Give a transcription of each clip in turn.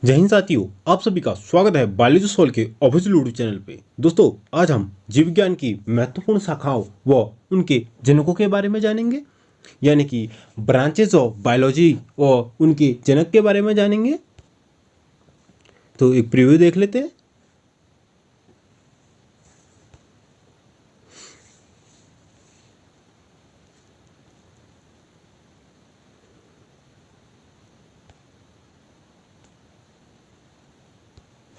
जय हिंद साथियों, आप सभी का स्वागत है बायोलॉजी सोल के ऑफिशियल यूट्यूब चैनल पे। दोस्तों, आज हम जीव विज्ञान की महत्वपूर्ण शाखाओं व उनके जनकों के बारे में जानेंगे, यानी कि ब्रांचेस ऑफ बायोलॉजी और उनके जनक के बारे में जानेंगे। तो एक प्रीव्यू देख लेते हैं।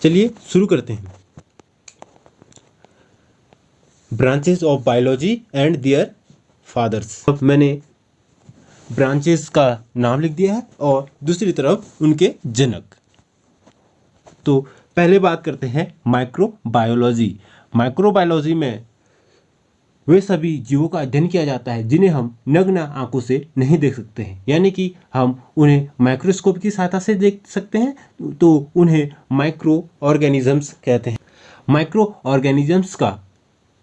चलिए शुरू करते हैं। Branches of biology and their fathers. अब मैंने ब्रांचेस का नाम लिख दिया है और दूसरी तरफ उनके जनक। तो पहले बात करते हैं माइक्रोबायोलॉजी। माइक्रोबायोलॉजी में वे सभी जीवों का अध्ययन किया जाता है जिन्हें हम नग्न आंखों से नहीं देख सकते हैं, यानी कि हम उन्हें माइक्रोस्कोप की सहायता से देख सकते हैं, तो उन्हें माइक्रो ऑर्गेनिजम्स कहते हैं। माइक्रो ऑर्गेनिजम्स का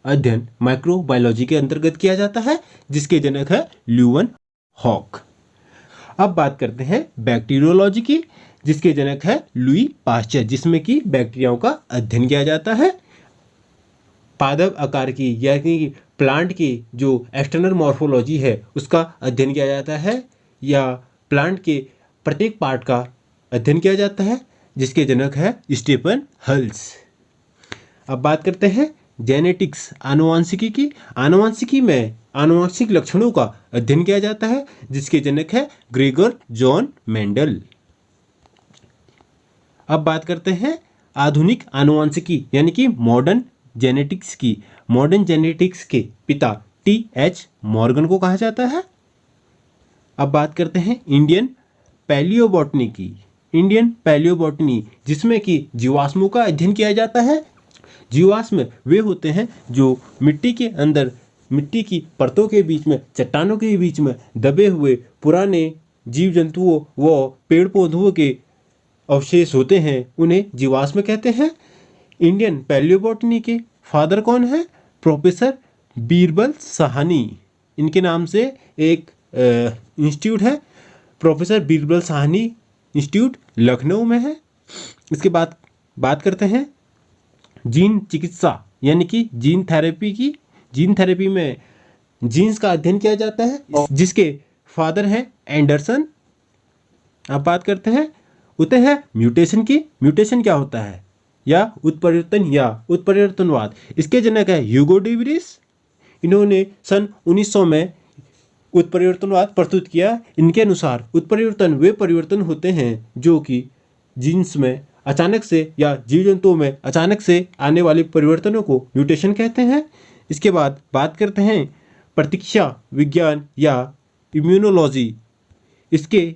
अध्ययन माइक्रोबायोलॉजी के अंतर्गत किया जाता है, जिसके जनक है ल्यूवन हॉक। अब बात करते हैं बैक्टीरियोलॉजी की, जिसके जनक है लुई पाश्चर, जिसमें कि बैक्टीरियाओं का अध्ययन किया जाता है। पादप आकार की यानी कि प्लांट की जो एक्सटर्नल मॉर्फोलॉजी है उसका अध्ययन किया जाता है, या प्लांट के प्रत्येक पार्ट का अध्ययन किया जाता है, जिसके जनक है स्टीफन हल्स। अब बात करते हैं जेनेटिक्स, आनुवांशिकी की। आनुवांशिकी में आनुवांशिक लक्षणों का अध्ययन किया जाता है, जिसके जनक है ग्रेगर जॉन मेंडल। अब बात करते हैं आधुनिक आनुवांशिकी यानी कि मॉडर्न जेनेटिक्स की। मॉडर्न जेनेटिक्स के पिता टी.एच. मॉर्गन को कहा जाता है। अब बात करते हैं इंडियन पैलियोबॉटनी की। इंडियन पैलियोबॉटनी, जिसमें कि जीवाश्मों का अध्ययन किया जाता है। जीवाश्म वे होते हैं जो मिट्टी के अंदर, मिट्टी की परतों के बीच में, चट्टानों के बीच में दबे हुए पुराने जीव जंतुओं व पेड़ पौधों के अवशेष होते हैं, उन्हें जीवाश्म कहते हैं। इंडियन पैलियोबॉटनी के फादर कौन है? प्रोफेसर बीरबल साहनी। इनके नाम से एक इंस्टीट्यूट है, प्रोफेसर बीरबल साहनी इंस्टीट्यूट, लखनऊ में है। इसके बाद बात करते हैं जीन चिकित्सा यानी कि जीन थेरेपी की। जीन थेरेपी में जीन्स का अध्ययन किया जाता है, जिसके फादर हैं एंडरसन। अब बात करते हैं होते हैं म्यूटेशन की। म्यूटेशन क्या होता है, या उत्परिवर्तन या उत्परिवर्तनवाद। इसके जनक है ह्यूगो डी व्रीस। इन्होंने सन 1900 में उत्परिवर्तनवाद प्रस्तुत किया। इनके अनुसार उत्परिवर्तन वे परिवर्तन होते हैं जो कि जीन्स में अचानक से या जीव जंतुओं में अचानक से आने वाले परिवर्तनों को म्यूटेशन कहते हैं। इसके बाद बात करते हैं प्रतीक्षा विज्ञान या इम्यूनोलॉजी। इसके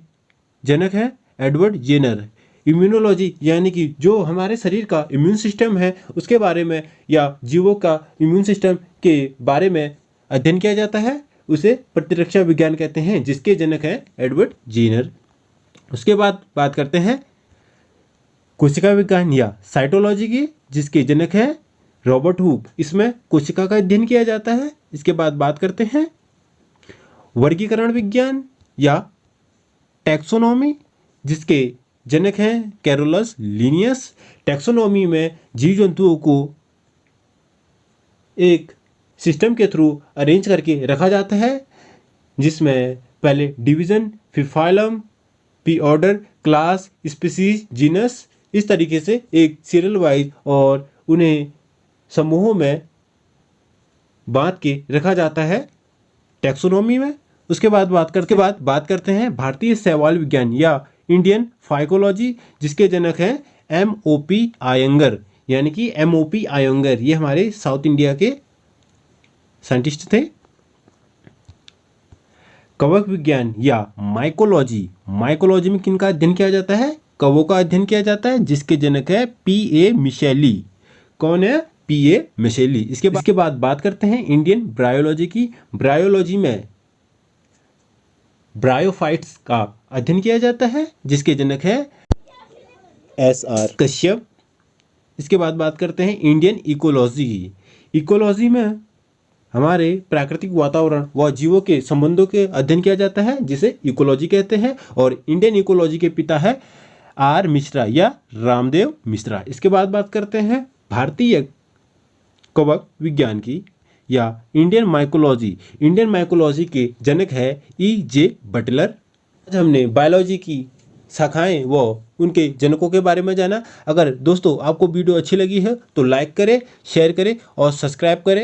जनक है एडवर्ड जेनर। इम्यूनोलॉजी यानी कि जो हमारे शरीर का इम्यून सिस्टम है उसके बारे में, या जीवों का इम्यून सिस्टम के बारे में अध्ययन किया जाता है, उसे प्रतिरक्षा विज्ञान कहते हैं, जिसके जनक है एडवर्ड जेनर। उसके बाद बात करते हैं कोशिका विज्ञान या साइटोलॉजी की, जिसके जनक है रॉबर्ट हुक। इसमें कोशिका का अध्ययन किया जाता है। इसके बाद बात करते हैं वर्गीकरण विज्ञान या टैक्सोनॉमी, जिसके जनक हैं कैरोलस लिनियस। टैक्सोनॉमी में जीव जंतुओं को एक सिस्टम के थ्रू अरेंज करके रखा जाता है, जिसमें पहले डिवीजन, फिर फाइलम, फिर ऑर्डर, क्लास, स्पीसीज, जीनस, इस तरीके से एक सीरियल वाइज और उन्हें समूहों में बांट के रखा जाता है टैक्सोनॉमी में। उसके बाद बात करते हैं भारतीय शैवाल विज्ञान या इंडियन फाइकोलॉजी, जिसके जनक हैं M.O.P. आयंगर, यानी कि M.O.P. आयंगर। ये हमारे साउथ इंडिया के साइंटिस्ट थे। कवक विज्ञान या माइकोलॉजी। माइकोलॉजी में किनका अध्ययन किया जाता है? कवों का अध्ययन किया जाता है, जिसके जनक है P.A. मिशेली। कौन है? P.A. मिशेली। इसके बाद बात करते हैं इंडियन ब्रायोलॉजी की। ब्रायोलॉजी में ब्रायोफाइट्स का अध्ययन किया जाता है, जिसके जनक है S.R. कश्यप। इसके बाद बात करते हैं इंडियन इकोलॉजी की। इकोलॉजी में हमारे प्राकृतिक वातावरण व जीवों के संबंधों के अध्ययन किया जाता है, जिसे इकोलॉजी कहते हैं। और इंडियन इकोलॉजी के पिता है आर मिश्रा या रामदेव मिश्रा। इसके बाद बात करते हैं भारतीय कवक विज्ञान की या इंडियन माइकोलॉजी। इंडियन माइकोलॉजी के जनक है E.J. बटलर। आज हमने बायोलॉजी की शाखाएं व उनके जनकों के बारे में जाना। अगर दोस्तों आपको वीडियो अच्छी लगी है तो लाइक करें, शेयर करें और सब्सक्राइब करें।